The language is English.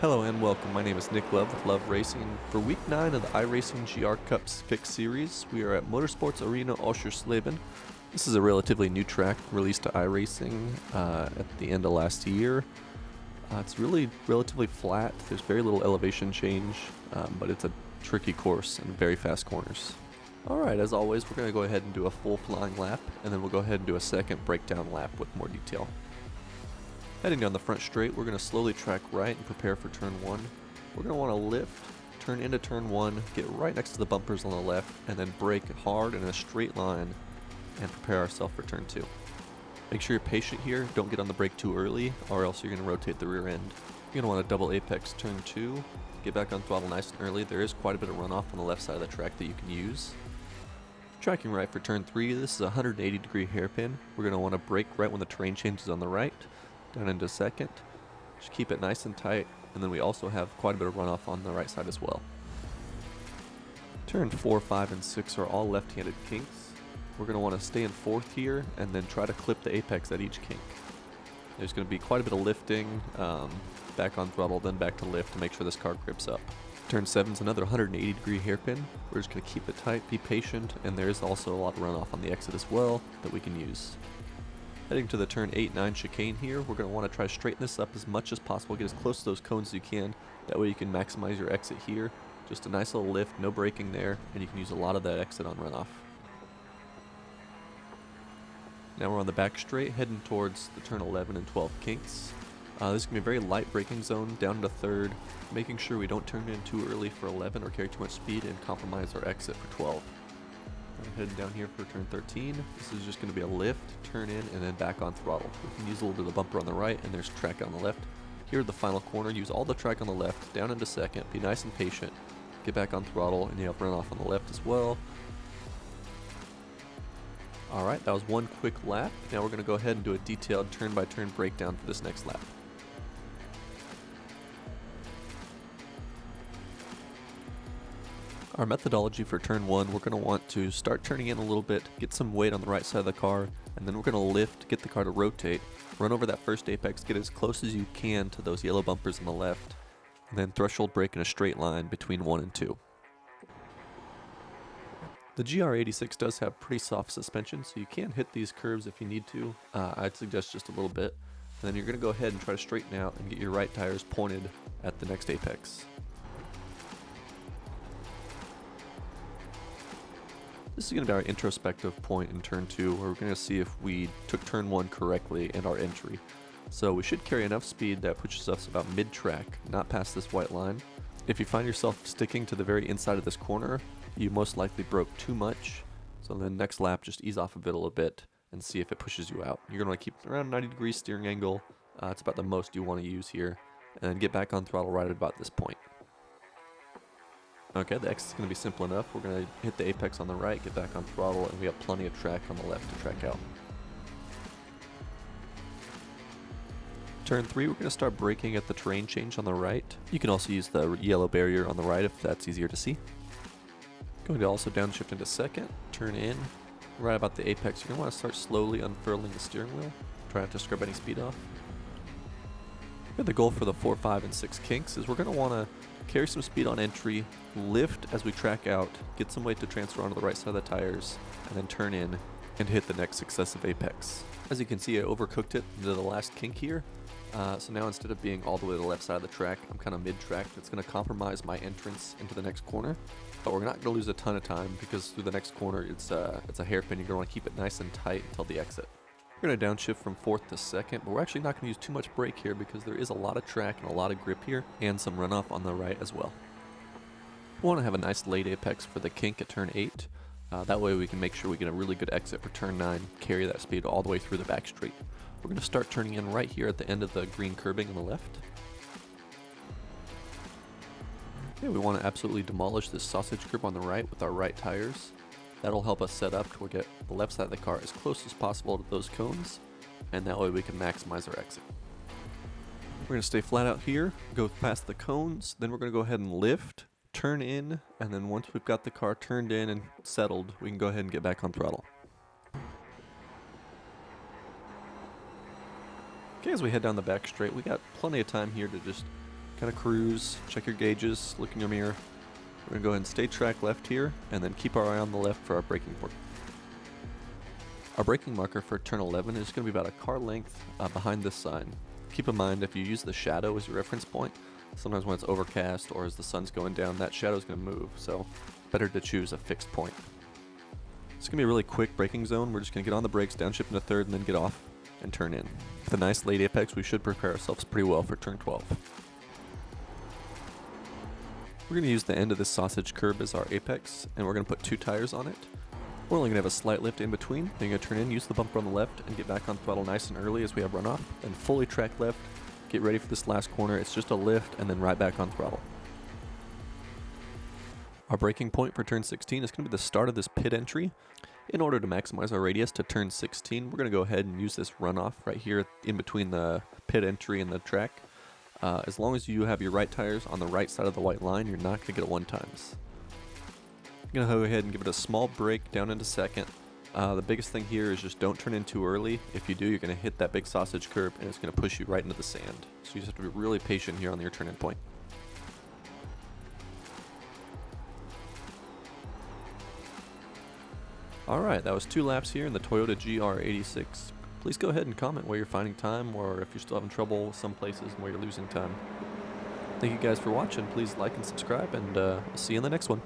Hello and welcome. My name is Nick Love with Love Racing. For week 9 of the iRacing GR Cups Fix Series, we are at Motorsports Arena Oschersleben. This is a relatively new track released to iRacing at the end of last year. It's really relatively flat. There's very little elevation change, but it's a tricky course and very fast corners. Alright, as always, we're going to go ahead and do a full flying lap, and then we'll go ahead and do a second breakdown lap with more detail. Heading down the front straight, we're going to slowly track right and prepare for turn 1. We're going to want to lift, turn into turn 1, get right next to the bumpers on the left, and then brake hard in a straight line and prepare ourselves for turn 2. Make sure you're patient here, don't get on the brake too early or else you're going to rotate the rear end. You're going to want to double apex turn 2, get back on throttle nice and early. There is quite a bit of runoff on the left side of the track that you can use. Tracking right for turn 3, this is a 180 degree hairpin. We're going to want to brake right when the terrain changes on the right. Down into second, just keep it nice and tight, and then we also have quite a bit of runoff on the right side as well. Turn 4, 5, and 6 are all left-handed kinks. We're going to want to stay in fourth here and then try to clip the apex at each kink. There's going to be quite a bit of lifting, back on throttle, then back to lift to make sure this car grips up. Turn 7 is another 180 degree hairpin. We're just going to keep it tight, be patient, and there is also a lot of runoff on the exit as well that we can use. Heading to the turn 8, 9 chicane here, we're going to want to try to straighten this up as much as possible, get as close to those cones as you can. That way you can maximize your exit here. Just a nice little lift, no braking there, and you can use a lot of that exit on runoff. Now we're on the back straight, heading towards the turn 11 and 12 kinks. This is going to be a very light braking zone, down to third, making sure we don't turn in too early for 11 or carry too much speed and compromise our exit for 12. Heading down here for turn 13. This is just going to be a lift, turn in, and then back on throttle. We can use a little bit of the bumper on the right, and there's track on the left. Here at the final corner, use all the track on the left, down into second, be nice and patient, get back on throttle, and you have runoff on the left as well. Alright, that was one quick lap. Now we're going to go ahead and do a detailed turn-by-turn breakdown for this next lap. Our methodology for turn 1, we're going to want to start turning in a little bit, get some weight on the right side of the car, and then we're going to lift, get the car to rotate, run over that first apex, get as close as you can to those yellow bumpers on the left, and then threshold brake in a straight line between 1 and 2. The GR86 does have pretty soft suspension, so you can hit these curves if you need to. I'd suggest just a little bit. And then you're going to go ahead and try to straighten out and get your right tires pointed at the next apex. This is going to be our introspective point in turn 2, where we're going to see if we took turn 1 correctly and our entry. So we should carry enough speed that pushes us about mid-track, not past this white line. If you find yourself sticking to the very inside of this corner, you most likely broke too much. So then next lap, just ease off of it a little bit and see if it pushes you out. You're going to want to keep around 90 degrees steering angle. It's about the most you want to use here. And then get back on throttle right at about this point. Okay, the exit's going to be simple enough. We're going to hit the apex on the right, get back on throttle, and we have plenty of track on the left to track out. Turn 3, we're going to start braking at the terrain change on the right. You can also use the yellow barrier on the right if that's easier to see. Going to also downshift into second, turn in. Right about the apex, you're going to want to start slowly unfurling the steering wheel. Try not to scrub any speed off. The goal for the 4, 5, and 6 kinks is we're going to want to carry some speed on entry, lift as we track out, get some weight to transfer onto the right side of the tires, and then turn in and hit the next successive apex. As you can see, I overcooked it into the last kink here. So now instead of being all the way to the left side of the track, I'm kind of mid-track. That's going to compromise my entrance into the next corner. But we're not going to lose a ton of time because through the next corner, it's a hairpin. You're going to want to keep it nice and tight until the exit. We're going to downshift from fourth to second, but we're actually not going to use too much brake here because there is a lot of track and a lot of grip here, and some runoff on the right as well. We want to have a nice late apex for the kink at turn 8. That way we can make sure we get a really good exit for turn 9, carry that speed all the way through the back straight. We're going to start turning in right here at the end of the green curbing on the left. Okay, we want to absolutely demolish this sausage curb on the right with our right tires. That'll help us set up to get the left side of the car as close as possible to those cones, and that way we can maximize our exit. We're going to stay flat out here, go past the cones, then we're going to go ahead and lift, turn in, and then once we've got the car turned in and settled, we can go ahead and get back on throttle. Okay, as we head down the back straight, we got plenty of time here to just kind of cruise, check your gauges, look in your mirror. We're going to go ahead and stay track left here, and then keep our eye on the left for our braking point. Our braking marker for turn 11 is going to be about a car length behind this sign. Keep in mind, if you use the shadow as your reference point, sometimes when it's overcast or as the sun's going down, that shadow is going to move, so better to choose a fixed point. It's going to be a really quick braking zone. We're just going to get on the brakes, downshift into third, and then get off and turn in. With a nice late apex, we should prepare ourselves pretty well for turn 12. We're going to use the end of this sausage curb as our apex, and we're going to put 2 tires on it. We're only going to have a slight lift in between. Then you're going to turn in, use the bumper on the left, and get back on throttle nice and early as we have runoff. Then fully track left, get ready for this last corner. It's just a lift, and then right back on throttle. Our braking point for turn 16 is going to be the start of this pit entry. In order to maximize our radius to turn 16, we're going to go ahead and use this runoff right here in between the pit entry and the track. As long as you have your right tires on the right side of the white line, you're not going to get a one-times. I'm going to go ahead and give it a small brake down into second. The biggest thing here is just don't turn in too early. If you do, you're going to hit that big sausage curb and it's going to push you right into the sand. So you just have to be really patient here on your turn-in point. Alright, that was 2 laps here in the Toyota GR86. Please go ahead and comment where you're finding time or if you're still having trouble some places and where you're losing time. Thank you guys for watching. Please like and subscribe, and I'll see you in the next one.